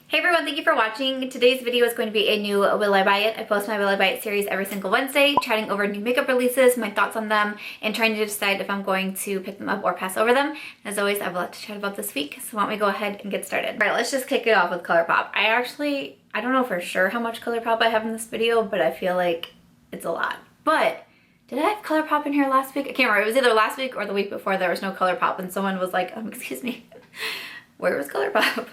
Hey everyone, thank you for watching. Today's video is going to be a new Will I Buy It. I post my Will I Buy It series every single Wednesday, chatting over new makeup releases, my thoughts on them, and trying to decide if I'm going to pick them up or pass over them. As always, I have a lot to chat about this week, so why don't we go ahead and get started. All right, let's just kick it off with Colourpop. I don't know for sure how much Colourpop I have in this video, but I feel like it's a lot. But did I have Colourpop in here last week? I can't remember. It was either last week or the week before there was no Colourpop, and someone was like, excuse me, where was Colourpop?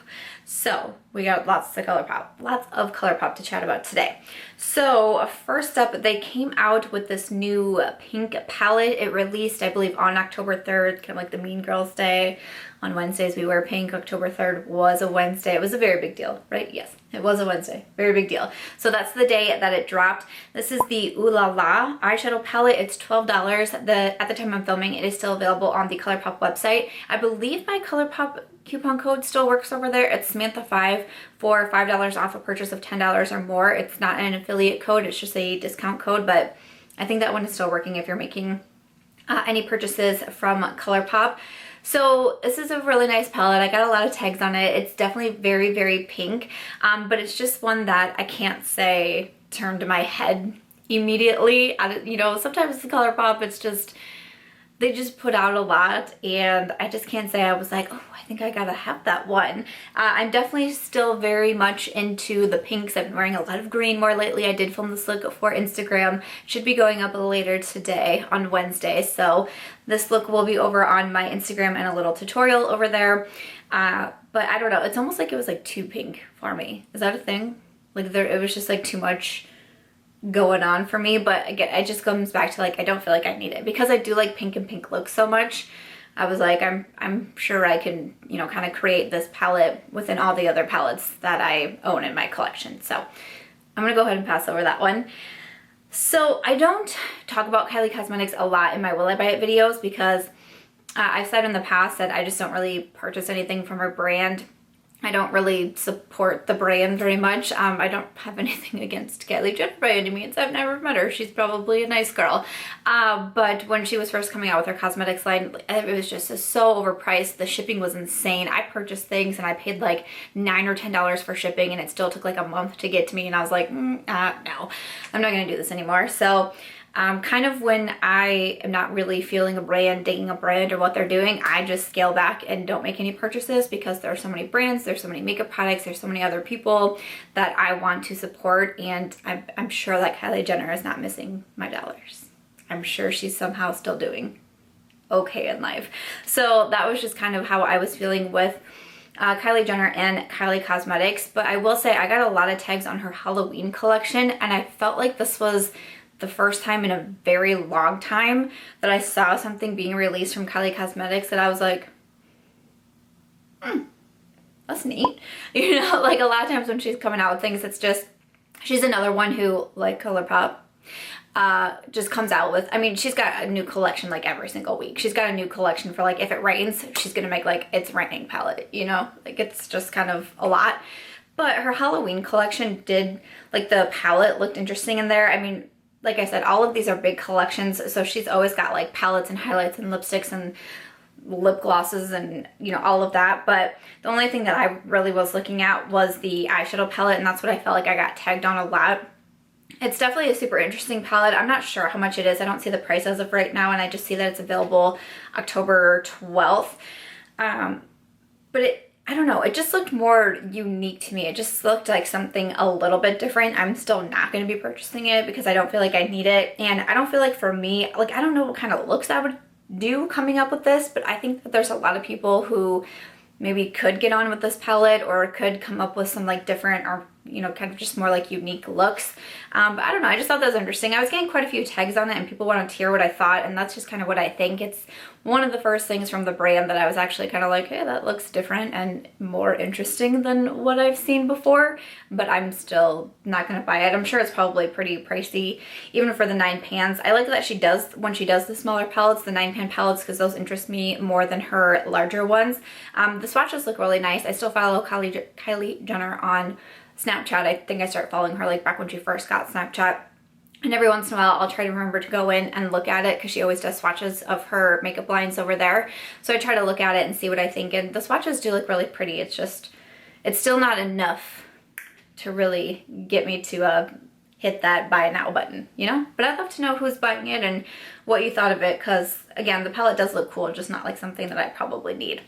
So we got lots of Colourpop to chat about today. So first up, they came out with this new pink palette. It released, I believe, on October 3rd, kind of like the Mean Girls Day. On Wednesdays we wear pink. October 3rd was a Wednesday. It was a very big deal, right? Yes, it was a Wednesday. Very big deal. So that's the day that it dropped. This is the Ooh La La eyeshadow palette. It's $12. At the time I'm filming, it is still available on the Colourpop website. I believe my Colourpop coupon code still works over there. It's Samantha5 for $5 off a purchase of $10 or more. It's not an affiliate code, it's just a discount code, but I think that one is still working if you're making any purchases from Colourpop. So this is a really nice palette. I got a lot of tags on it. It's definitely very, very pink, but it's just one that I can't say turned to my head immediately. You know, sometimes the Colourpop, it's just, they just put out a lot, and I just can't say I was like, oh, I think I gotta have that one. I'm definitely still very much into the pinks. I've been wearing a lot of green more lately. I did film this look for Instagram. Should be going up later today on Wednesday, so this look will be over on my Instagram and a little tutorial over there. But I don't know, it's almost like it was like too pink for me. Is that a thing? Like it was just like too much going on for me, but again, it just comes back to like I don't feel like I need it because I do like pink and pink looks so much. I was like, I'm sure I can, you know, kind of create this palette within all the other palettes that I own in my collection. So I'm gonna go ahead and pass over that one. So I don't talk about Kylie Cosmetics a lot in my Will I Buy It videos because I've said in the past that I just don't really purchase anything from her brand. I don't really support the brand very much. I don't have anything against Kylie Jenner by any means. I've never met her. She's probably a nice girl. But when she was first coming out with her cosmetics line, it was just so overpriced. The shipping was insane. I purchased things and I paid like $9 or $10 for shipping, and it still took like a month to get to me. And I was like, no, I'm not gonna do this anymore. So kind of when I am not really feeling a brand, digging a brand or what they're doing, I just scale back and don't make any purchases because there are so many brands, there's so many makeup products, there's so many other people that I want to support, and I'm sure that Kylie Jenner is not missing my dollars. I'm sure she's somehow still doing okay in life. So that was just kind of how I was feeling with Kylie Jenner and Kylie Cosmetics. But I will say I got a lot of tags on her Halloween collection, and I felt like this was the first time in a very long time that I saw something being released from Kylie Cosmetics that I was like, that's neat. You know, like a lot of times when she's coming out with things, it's just, she's another one who, like Colourpop, just comes out with, I mean, she's got a new collection like every single week. She's got a new collection for like, if it rains, she's gonna make like It's Raining palette, you know? Like it's just kind of a lot. But her Halloween collection did, like the palette looked interesting in there. I mean, like I said, all of these are big collections, so she's always got like palettes and highlights and lipsticks and lip glosses and, you know, all of that. But the only thing that I really was looking at was the eyeshadow palette, and that's what I felt like I got tagged on a lot. It's definitely a super interesting palette. I'm not sure how much it is. I don't see the price as of right now, and I just see that it's available October 12th. But I don't know, it just looked more unique to me. It just looked like something a little bit different. I'm still not going to be purchasing it because I don't feel like I need it. And I don't feel like for me, like I don't know what kind of looks I would do coming up with this, but I think that there's a lot of people who maybe could get on with this palette or could come up with some like different or, you know, kind of just more like unique looks. But I don't know, I just thought that was interesting. I was getting quite a few tags on it and people wanted to hear what I thought, and that's just kind of what I think. It's one of the first things from the brand that I was actually kind of like, hey, that looks different and more interesting than what I've seen before, but I'm still not gonna buy it. I'm sure it's probably pretty pricey, even for the 9 pans. I like that she does, when she does the smaller palettes, the 9-pan palettes, because those interest me more than her larger ones. The swatches look really nice. I still follow Kylie Jenner on Snapchat. I think I started following her like back when she first got Snapchat. And every once in a while, I'll try to remember to go in and look at it because she always does swatches of her makeup lines over there. So I try to look at it and see what I think. And the swatches do look really pretty. It's just, it's still not enough to really get me to hit that buy now button, you know? But I'd love to know who's buying it and what you thought of it, because again, the palette does look cool, just not like something that I probably need.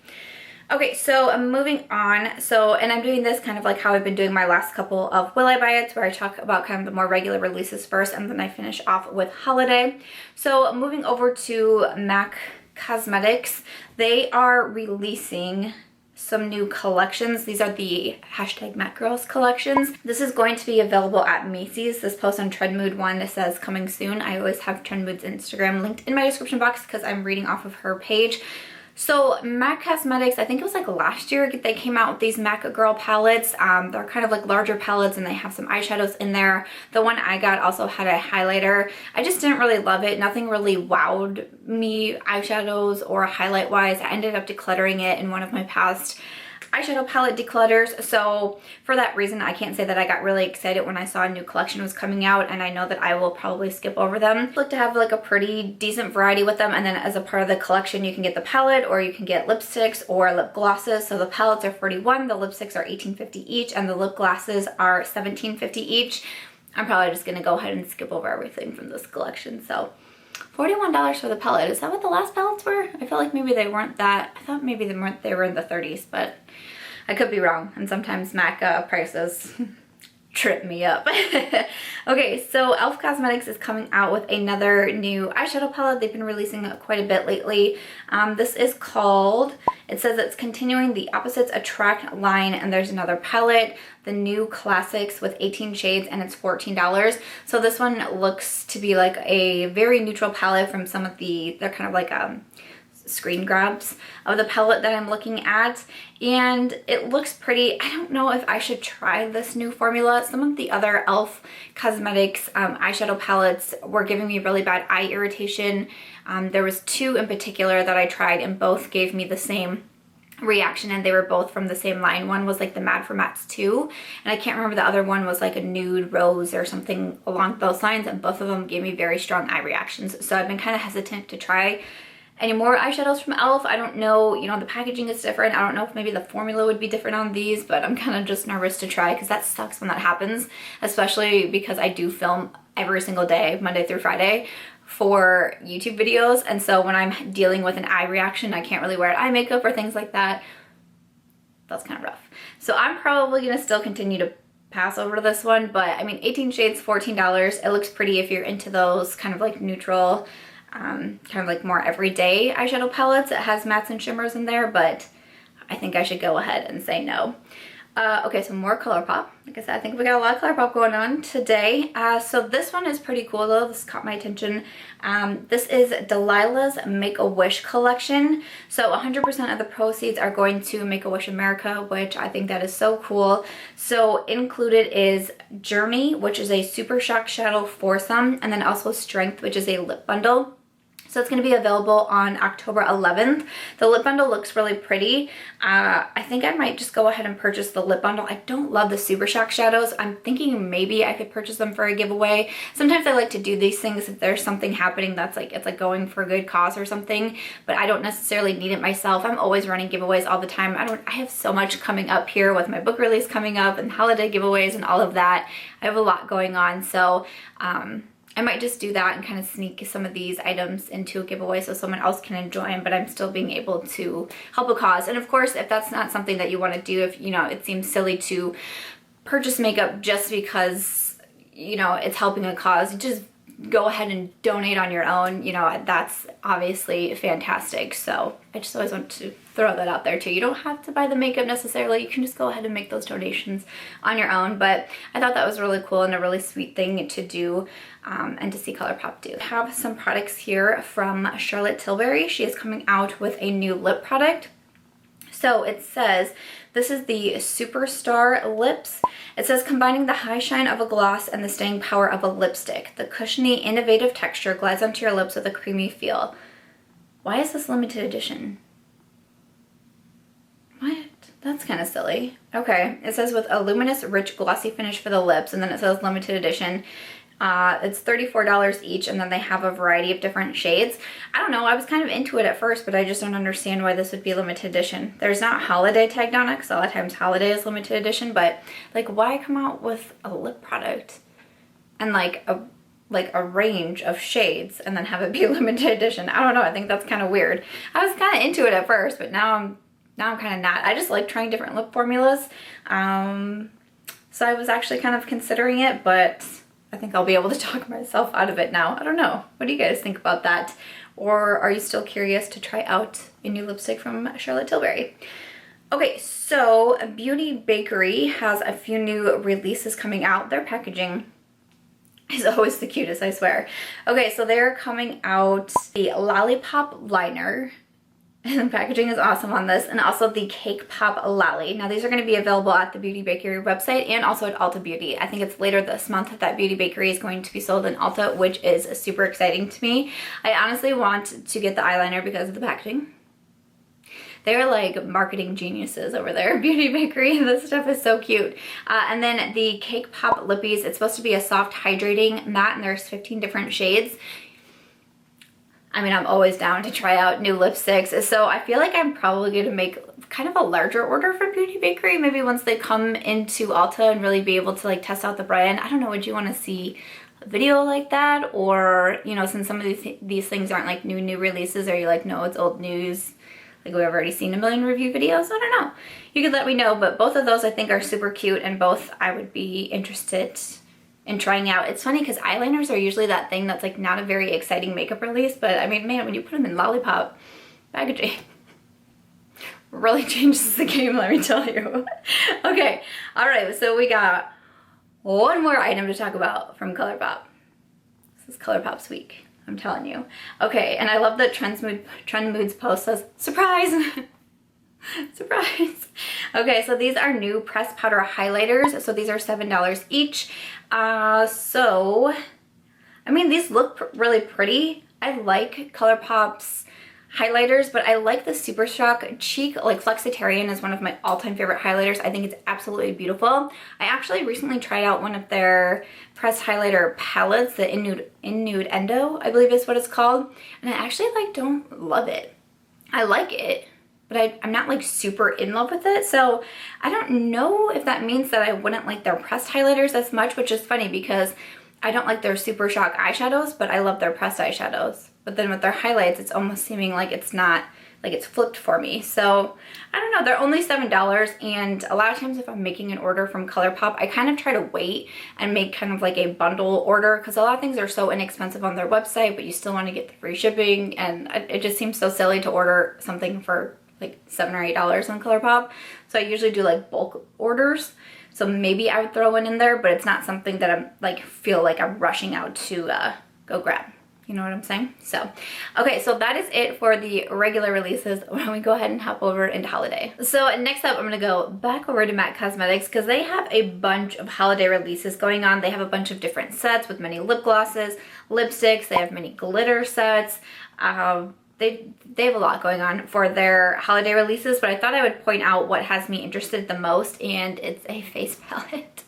Okay, so I'm moving on. And I'm doing this kind of like how I've been doing my last couple of Will I Buy It's, where I talk about kind of the more regular releases first, and then I finish off with Holiday. So moving over to MAC Cosmetics, they are releasing some new collections. These are the hashtag MACGirls collections. This is going to be available at Macys. This post on Trendmood one says coming soon. I always have Trendmood's Instagram linked in my description box because I'm reading off of her page. So MAC Cosmetics, I think it was like last year, they came out with these MAC Girl palettes. They're kind of like larger palettes and they have some eyeshadows in there. The one I got also had a highlighter. I just didn't really love it. Nothing really wowed me eyeshadows or highlight wise. I ended up decluttering it in one of my past eyeshadow palette declutters. So for that reason, I can't say that I got really excited when I saw a new collection was coming out, and I know that I will probably skip over them. I look to have like a pretty decent variety with them, and then as a part of the collection, you can get the palette or you can get lipsticks or lip glosses. So the palettes are $41, the lipsticks are $18.50 each, and the lip glosses are $17.50 each. I'm probably just gonna go ahead and skip over everything from this collection. So $41 for the palette. Is that what the last palettes were? I feel like maybe they weren't that. I thought maybe they were in the 30s, but I could be wrong. And sometimes MAC prices trip me up. Okay, so e.l.f. Cosmetics is coming out with another new eyeshadow palette. They've been releasing quite a bit lately. This is called, it says it's continuing the Opposites Attract line, and there's another palette, the new Classics with 18 shades, and it's $14. So this one looks to be like a very neutral palette from some of the, they're kind of like screen grabs of the palette that I'm looking at, and it looks pretty. I don't know if I should try this new formula. Some of the other e.l.f. Cosmetics eyeshadow palettes were giving me really bad eye irritation. There was two in particular that I tried, and both gave me the same reaction, and they were both from the same line. One was like the Mad for Mattes 2, and I can't remember, the other one was like a nude rose or something along those lines, and both of them gave me very strong eye reactions. So I've been kind of hesitant to try any more eyeshadows from e.l.f. I don't know, you know, the packaging is different. I don't know if maybe the formula would be different on these, but I'm kind of just nervous to try, because that sucks when that happens, especially because I do film every single day, Monday through Friday, for YouTube videos. And so when I'm dealing with an eye reaction, I can't really wear eye makeup or things like that. That's kind of rough. So I'm probably gonna still continue to pass over to this one, but I mean, 18 shades, $14. It looks pretty if you're into those kind of like neutral, kind of like more everyday eyeshadow palettes. It has mattes and shimmers in there, but I think I should go ahead and say no. Okay, so more ColourPop. Like I said, I think we got a lot of ColourPop going on today. So this one is pretty cool though. This caught my attention. This is Delilah's Make-A-Wish collection. So 100% of the proceeds are going to Make-A-Wish America, which I think that is so cool. So included is Journey, which is a Super Shock Shadow foursome, and then also Strength, which is a lip bundle. So it's going to be available on October 11th. The lip bundle looks really pretty. I think I might just go ahead and purchase the lip bundle. I don't love the Super Shock shadows. I'm thinking maybe I could purchase them for a giveaway. Sometimes I like to do these things if there's something happening that's like, it's like going for a good cause or something, but I don't necessarily need it myself. I'm always running giveaways all the time. I have so much coming up here with my book release coming up and holiday giveaways and all of that. I have a lot going on. So, I might just do that and kind of sneak some of these items into a giveaway so someone else can enjoy them, but I'm still being able to help a cause. And of course, if that's not something that you want to do, if, you know, it seems silly to purchase makeup just because, you know, it's helping a cause, just go ahead and donate on your own. You know, that's obviously fantastic. So I just always want to throw that out there too. You don't have to buy the makeup necessarily. You can just go ahead and make those donations on your own. But I thought that was really cool and a really sweet thing to do and to see ColourPop do. I have some products here from Charlotte Tilbury. She is coming out with a new lip product. So it says, this is the Superstar Lips. It says, combining the high shine of a gloss and the staying power of a lipstick. The cushiony, innovative texture glides onto your lips with a creamy feel. Why is this limited edition? What? That's kind of silly. Okay, it says with a luminous, rich, glossy finish for the lips, and then it says limited edition. It's $34 each, and then they have a variety of different shades. I don't know, I was kind of into it at first, but I just don't understand why this would be limited edition. There's not holiday tagged on it, because a lot of times holiday is limited edition, but like, why come out with a lip product and like a range of shades and then have it be limited edition? I don't know, I think that's kind of weird. I was kind of into it at first, but now I'm kind of not. I just like trying different lip formulas. So I was actually kind of considering it, but I think I'll be able to talk myself out of it now. I don't know. What do you guys think about that? Or are you still curious to try out a new lipstick from Charlotte Tilbury? Okay, so Beauty Bakerie has a few new releases coming out. Their packaging is always the cutest, I swear. Okay, so they're coming out the Lollipop liner. And the packaging is awesome on this, and also the Cakepop Lolly. Now these are going to be available at the Beauty Bakerie website and also at Ulta Beauty. I think it's later this month that Beauty Bakerie is going to be sold in Ulta, which is super exciting to me. I honestly want to get the eyeliner because of the packaging. They're like marketing geniuses over there, Beauty Bakerie. This stuff is so cute. And then the Cakepop Lippies, it's supposed to be a soft hydrating matte, and there's 15 different shades. I mean, I'm always down to try out new lipsticks, so I feel like I'm probably going to make kind of a larger order from Beauty Bakerie, maybe once they come into Ulta and really be able to like test out the brand. I don't know, would you want to see a video like that? Or, you know, since some of these things aren't like new releases, are you like, no, it's old news, like we've already seen a million review videos? I don't know. You could let me know, but both of those I think are super cute, and both I would be interested in trying out. It's funny because eyeliners are usually that thing that's like not a very exciting makeup release, but I mean, man, when you put them in Lollipop packaging, really changes the game, let me tell you. Okay, all right, so we got one more item to talk about from ColourPop. This is ColourPop's week, I'm telling you. Okay, and I love that Trend Moods post says, surprise! Surprise! Okay, so these are new pressed powder highlighters. So these are $7 each. So, I mean, these look really pretty. I like ColourPop's highlighters, but I like the Super Shock Cheek, like Flexitarian is one of my all-time favorite highlighters. I think it's absolutely beautiful. I actually recently tried out one of their pressed highlighter palettes, the In Nude Endo, I believe is what it's called. And I actually like don't love it. I like it, but I'm not like super in love with it. So I don't know if that means that I wouldn't like their pressed highlighters as much, which is funny because I don't like their Super Shock eyeshadows, but I love their pressed eyeshadows. But then with their highlights, it's almost seeming like it's not, like it's flipped for me. So I don't know, they're only $7, and a lot of times if I'm making an order from ColourPop, I kind of try to wait and make kind of like a bundle order, because a lot of things are so inexpensive on their website, but you still want to get the free shipping, and it just seems so silly to order something for like $7 or $8 on ColourPop. So I usually do like bulk orders. So maybe I would throw one in there, but it's not something that I'm like, feel like I'm rushing out to go grab. You know what I'm saying? So, okay, so that is it for the regular releases. Why don't we go ahead and hop over into holiday? So next up, I'm gonna go back over to MAC Cosmetics because they have a bunch of holiday releases going on. They have a bunch of different sets with many lip glosses, lipsticks, they have many glitter sets. They have a lot going on for their holiday releases, but I thought I would point out what has me interested the most, and it's a face palette.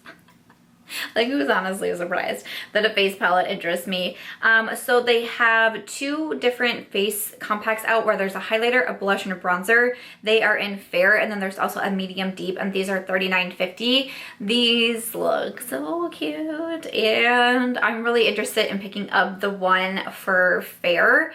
Like, who's honestly surprised that a face palette interests me? So they have two different face compacts out where there's a highlighter, a blush, and a bronzer. They are in fair, and then there's also a medium deep, and these are $39.50. These look so cute, and I'm really interested in picking up the one for fair.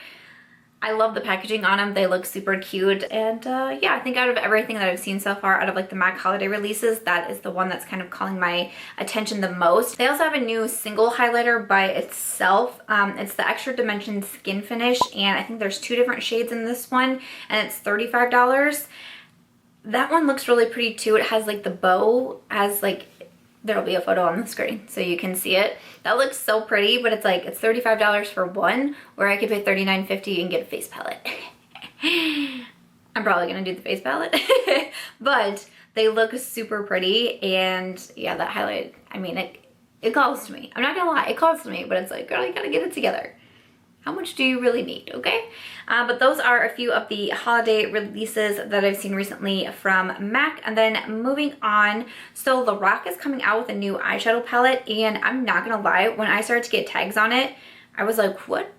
I love the packaging on them. They look super cute. And yeah, I think out of everything that I've seen so far, out of like the MAC holiday releases, that is the one that's kind of calling my attention the most. They also have a new single highlighter by itself. It's the Extra Dimension Skin Finish, and I think there's two different shades in this one, and it's $35. That one looks really pretty too. It has like the bow as like, there'll be a photo on the screen so you can see it. That looks so pretty, but it's like, it's $35 for one, where I could pay $39.50 and get a face palette. I'm probably gonna do the face palette, but they look super pretty, and yeah, that highlight, I mean, it calls to me. I'm not gonna lie, it calls to me, but it's like, girl, you gotta get it together. how much do you really need, okay? But those are a few of the holiday releases that I've seen recently from MAC. And then moving on, so Lorac is coming out with a new eyeshadow palette, and I'm not gonna lie, when I started to get tags on it, I was like, what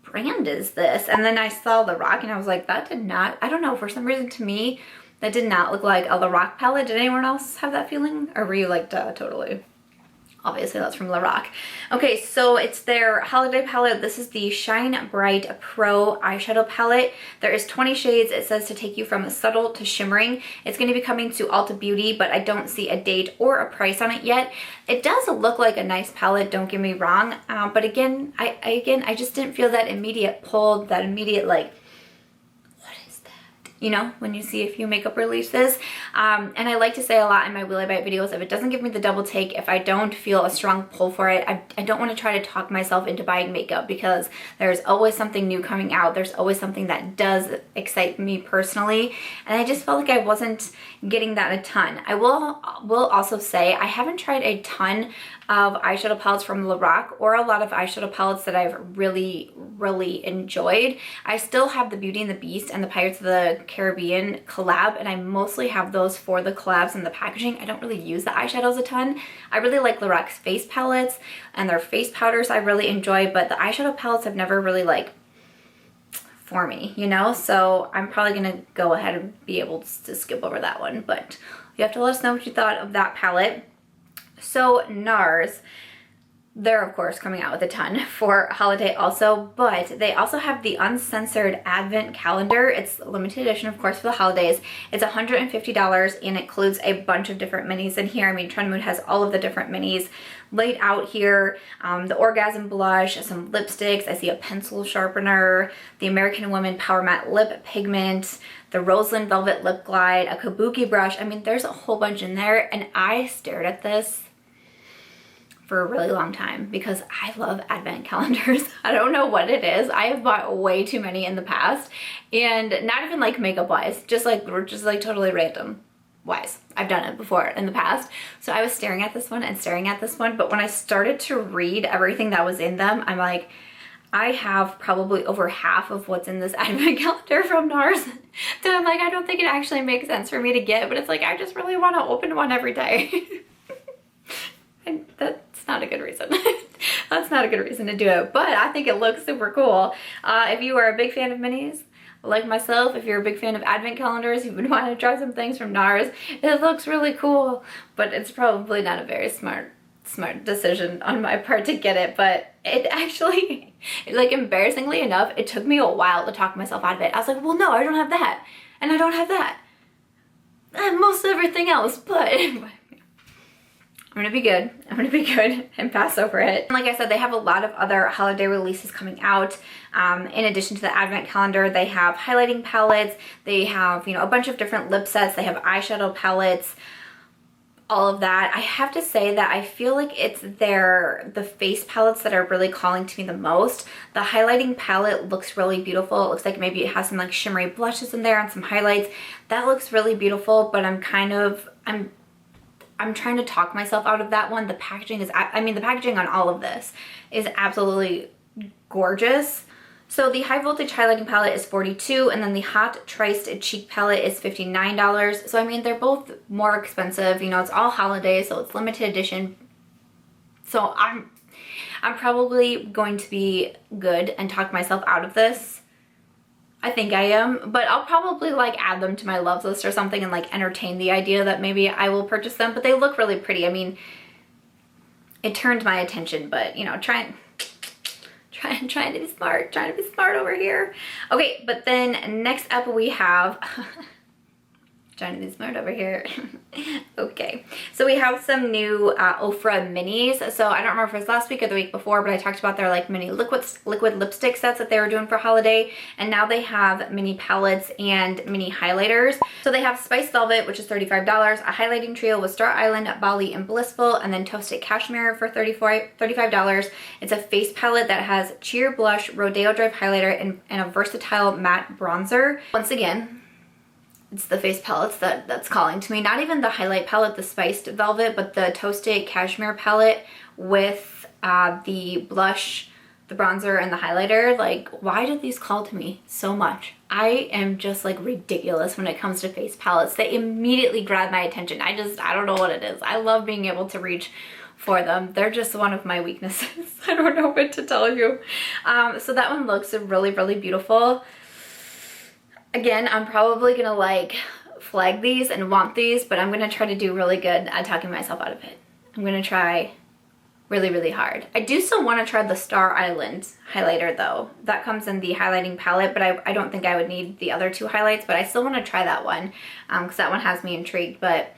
brand is this? And then I saw Lorac and I was like, that did not, I don't know, for some reason to me, that did not look like a Lorac palette. Did anyone else have that feeling? Or were you like, duh, totally? Obviously that's from Lorac. Okay, so it's their holiday palette. This is the Shine Bright Pro eyeshadow palette. There is 20 shades. It says to take you from subtle to shimmering. It's going to be coming to Ulta Beauty, but I don't see a date or a price on it yet. It does look like a nice palette, don't get me wrong. But again, I just didn't feel that immediate pull, that immediate like, you know, when you see a few makeup releases. And I like to say a lot in my Will I Buy It videos, if it doesn't give me the double take, if I don't feel a strong pull for it, I don't want to try to talk myself into buying makeup, because there's always something new coming out. There's always something that does excite me personally. And I just felt like I wasn't getting that a ton. I will also say I haven't tried a ton of eyeshadow palettes from Lorac, or a lot of eyeshadow palettes that I've really enjoyed. I still have the Beauty and the Beast and the Pirates of the Caribbean collab, and I mostly have those for the collabs and the packaging. I don't really use the eyeshadows a ton. I really like Lorac's face palettes and their face powders I really enjoy, but the eyeshadow palettes have never really like for me, you know? So I'm probably gonna go ahead and be able to skip over that one, but you have to let us know what you thought of that palette. So Nars, they're of course coming out with a ton for holiday also, but they also have the uncensored advent calendar. It's a limited edition, of course, for the holidays. It's $150 and it includes a bunch of different minis in here. I mean, Trend Mood has all of the different minis laid out here. The Orgasm Blush, some lipsticks. I see a pencil sharpener, the American Woman Power Matte Lip Pigment, the Roseland Velvet Lip Glide, a Kabuki brush. I mean, there's a whole bunch in there, and I stared at this for a really long time because I love advent calendars. I don't know what it is. I have bought way too many in the past, and not even like makeup wise, just like totally random wise. I've done it before in the past. So I was staring at this one and staring at this one, but when I started to read everything that was in them, I'm like, I have probably over half of what's in this advent calendar from Nars. So I'm like, I don't think it actually makes sense for me to get, but it's like, I just really want to open one every day. And that's not a good reason. That's not a good reason to do it, but I think it looks super cool. If you are a big fan of minis, like myself, if you're a big fan of advent calendars, you've been wanting to try some things from Nars, it looks really cool, but it's probably not a very smart decision on my part to get it. But it actually, like, embarrassingly enough, it took me a while to talk myself out of it. I was like, well, no, I don't have that, and I don't have that, and most everything else, but I'm gonna be good. I'm gonna be good and pass over it. And like I said, they have a lot of other holiday releases coming out. In addition to the advent calendar, they have highlighting palettes. They have, you know, a bunch of different lip sets. They have eyeshadow palettes, all of that. I have to say that I feel like it's the face palettes that are really calling to me the most. The highlighting palette looks really beautiful. It looks like maybe it has some like shimmery blushes in there and some highlights. That looks really beautiful, but I'm trying to talk myself out of that one. The packaging is, I mean, the packaging on all of this is absolutely gorgeous. So the high voltage highlighting palette is $42, and then the hot Tryst cheek palette is $59. So I mean, they're both more expensive. You know, it's all holiday, so it's limited edition. So I'm probably going to be good and talk myself out of this. I think I am, but I'll probably like add them to my loves list or something and like entertain the idea that maybe I will purchase them, but they look really pretty. I mean, it turned my attention, but you know, trying to be smart over here. Okay, but then next up we have trying to be smart over here. Okay, so we have some new Ofra minis. So I don't remember if it was last week or the week before, but I talked about their like mini liquid lipstick sets that they were doing for holiday, and now they have mini palettes and mini highlighters. So they have Spice Velvet, which is $35, a highlighting trio with Star Island, Bali, and Blissful, and then Toasted Cashmere for $35. It's a face palette that has Cheer Blush, Rodeo Drive highlighter, and a versatile matte bronzer. Once again, it's the face palettes that's calling to me. Not even the highlight palette, the Spiced Velvet, but the Toasted Cashmere palette with the blush, the bronzer and the highlighter. Like, why did these call to me so much? I am just like ridiculous when it comes to face palettes. They immediately grab my attention. I don't know what it is. I love being able to reach for them. They're just one of my weaknesses. I don't know what to tell you. So that one looks really, really beautiful. Again, I'm probably gonna like flag these and want these, but I'm gonna try to do really good at talking myself out of it. I'm gonna try really, really hard. I do still want to try the Star Island highlighter though. That comes in the highlighting palette, but I don't think I would need the other two highlights, but I still want to try that one because that one has me intrigued. But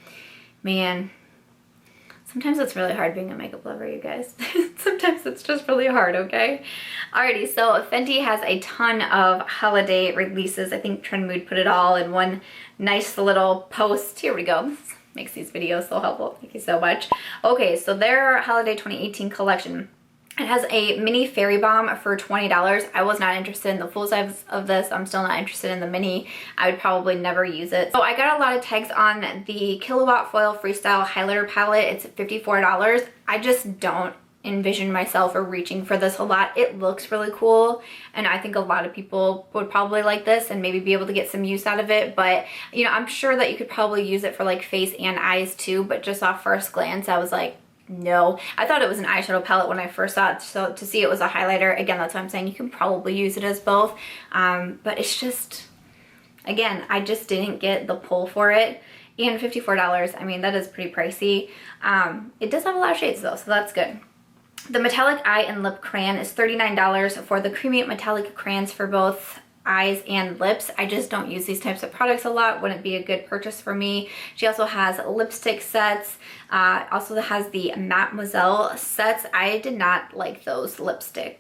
man, sometimes it's really hard being a makeup lover, you guys. Sometimes it's just really hard, okay? Alrighty, so Fenty has a ton of holiday releases. I think Trend Mood put it all in one nice little post. Here we go. Makes these videos so helpful. Thank you so much. Okay, so their holiday 2018 collection. It has a mini fairy bomb for $20. I was not interested in the full size of this. I'm still not interested in the mini. I would probably never use it. So I got a lot of tags on the Kilowatt Foil Freestyle Highlighter Palette. It's $54. I just don't envision myself or reaching for this a lot. It looks really cool, and I think a lot of people would probably like this and maybe be able to get some use out of it. But you know, I'm sure that you could probably use it for like face and eyes too, but just off first glance I was like, no. I thought it was an eyeshadow palette when I first saw it, so to see it was a highlighter, again, that's why I'm saying you can probably use it as both. But it's just, again, I just didn't get the pull for it. And $54, I mean, that is pretty pricey. It does have a lot of shades though, so that's good. The metallic eye and lip crayon is $39 for the creamy metallic crayons for both eyes and lips. I just don't use these types of products a lot. Wouldn't be a good purchase for me. She also has lipstick sets. Also has the Mademoiselle sets. I did not like those lipsticks.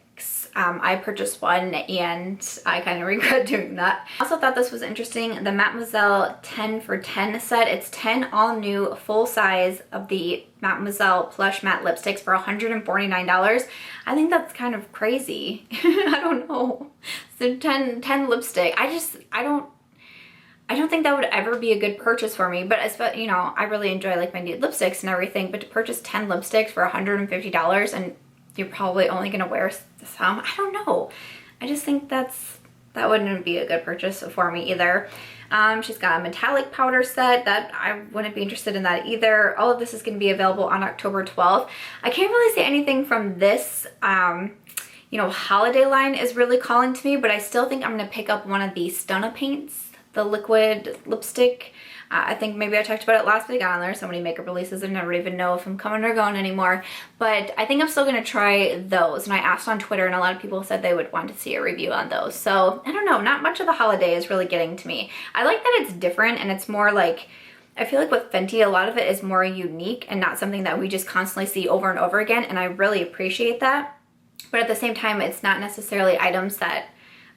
I purchased one and I kind of regret doing that. I also thought this was interesting. The Mademoiselle 10 for 10 set. It's 10 all new full size of the Mademoiselle plush matte lipsticks for $149. I think that's kind of crazy. I don't know. So 10 lipstick. I don't think that would ever be a good purchase for me, but you know, I really enjoy like my nude lipsticks and everything, but to purchase 10 lipsticks for $150 and you're probably only gonna wear some, I don't know. I just think that wouldn't be a good purchase for me either. She's got a metallic powder set that I wouldn't be interested in that either. All of this is gonna be available on October 12th. I can't really say anything from this, you know, holiday line is really calling to me, but I still think I'm gonna pick up one of the Stunna paints, the liquid lipstick. I think maybe I talked about it last week. I don't know, there's so many makeup releases I never even know if I'm coming or going anymore. But I think I'm still gonna try those. And I asked on Twitter and a lot of people said they would want to see a review on those. So I don't know, not much of the holiday is really getting to me. I like that it's different and it's more like, I feel like with Fenty, a lot of it is more unique and not something that we just constantly see over and over again. And I really appreciate that. But at the same time, it's not necessarily items that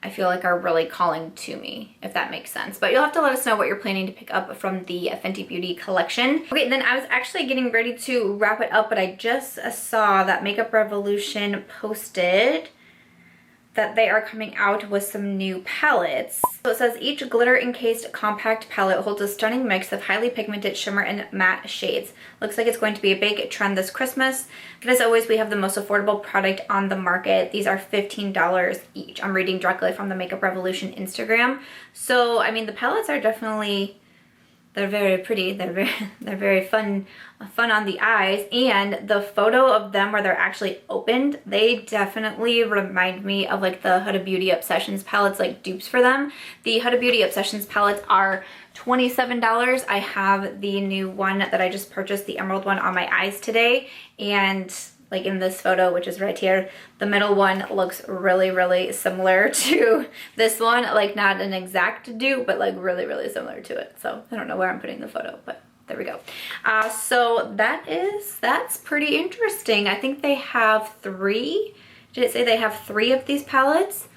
I feel like are really calling to me, if that makes sense. But you'll have to let us know what you're planning to pick up from the Fenty Beauty collection. Okay, then I was actually getting ready to wrap it up, but I just saw that Makeup Revolution posted that they are coming out with some new palettes. So it says each glitter encased compact palette holds a stunning mix of highly pigmented shimmer and matte shades. Looks like it's going to be a big trend this Christmas. But as always, we have the most affordable product on the market. These are $15 each. I'm reading directly from the Makeup Revolution Instagram. So, I mean, the palettes are definitely, they're very pretty. They're very fun on the eyes, and the photo of them where they're actually opened, they definitely remind me of like the Huda Beauty Obsessions palettes, like dupes for them. The Huda Beauty Obsessions palettes are $27. I have the new one that I just purchased, the emerald one, on my eyes today, and like in this photo, which is right here, the middle one looks really, really similar to this one. Like not an exact dupe, but like really, really similar to it. So I don't know where I'm putting the photo, but there we go. So that's pretty interesting. I think they have 3. Did it say they have 3 of these palettes?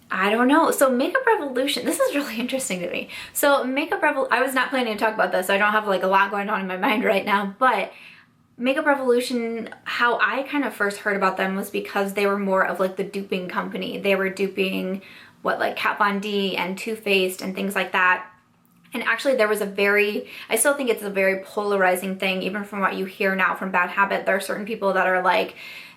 I don't know. So Makeup Revolution, this is really interesting to me. So I was not planning to talk about this, so I don't have like a lot going on in my mind right now, but Makeup Revolution, how I kind of first heard about them was because they were more of like the duping company. They were duping what, like Kat Von D and Too Faced and things like that. And actually there was I still think it's a very polarizing thing, even from what you hear now from Bad Habit. There are certain people that are like,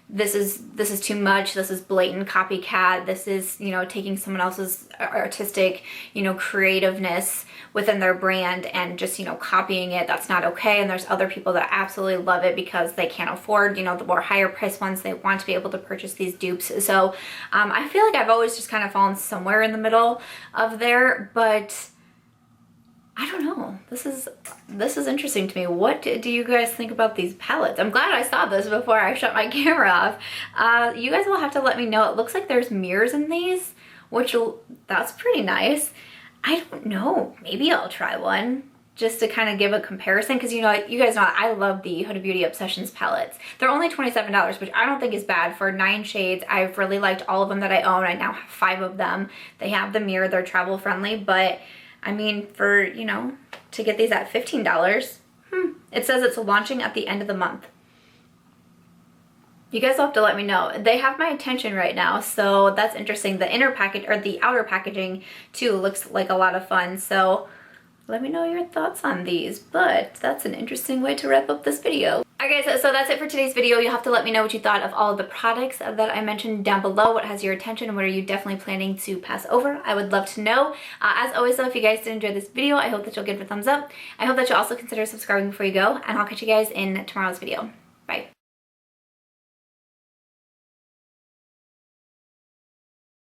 this is too much, this is blatant copycat, this is, you know, taking someone else's artistic, you know, creativeness within their brand and just, you know, copying it. That's not okay. And there's other people that absolutely love it because they can't afford, you know, the more higher price ones. They want to be able to purchase these dupes. So I feel like I've always just kind of fallen somewhere in the middle of there, but I don't know. This is interesting to me. What do you guys think about these palettes? I'm glad I saw this before I shut my camera off. You guys will have to let me know. It looks like there's mirrors in these, that's pretty nice. I don't know. Maybe I'll try one just to kind of give a comparison, because you know, you guys know I love the Huda Beauty Obsessions palettes. They're only $27, which I don't think is bad for 9 shades. I've really liked all of them that I own. I now have 5 of them. They have the mirror. They're travel friendly, but I mean, for, you know, to get these at $15, it says it's launching at the end of the month. You guys will have to let me know. They have my attention right now, so that's interesting. The inner package, or the outer packaging too, looks like a lot of fun. So let me know your thoughts on these, but that's an interesting way to wrap up this video. Alright guys, so that's it for today's video. You'll have to let me know what you thought of all of the products that I mentioned down below. What has your attention and what are you definitely planning to pass over? I would love to know. As always though, if you guys did enjoy this video, I hope that you'll give it a thumbs up. I hope that you'll also consider subscribing before you go, and I'll catch you guys in tomorrow's video.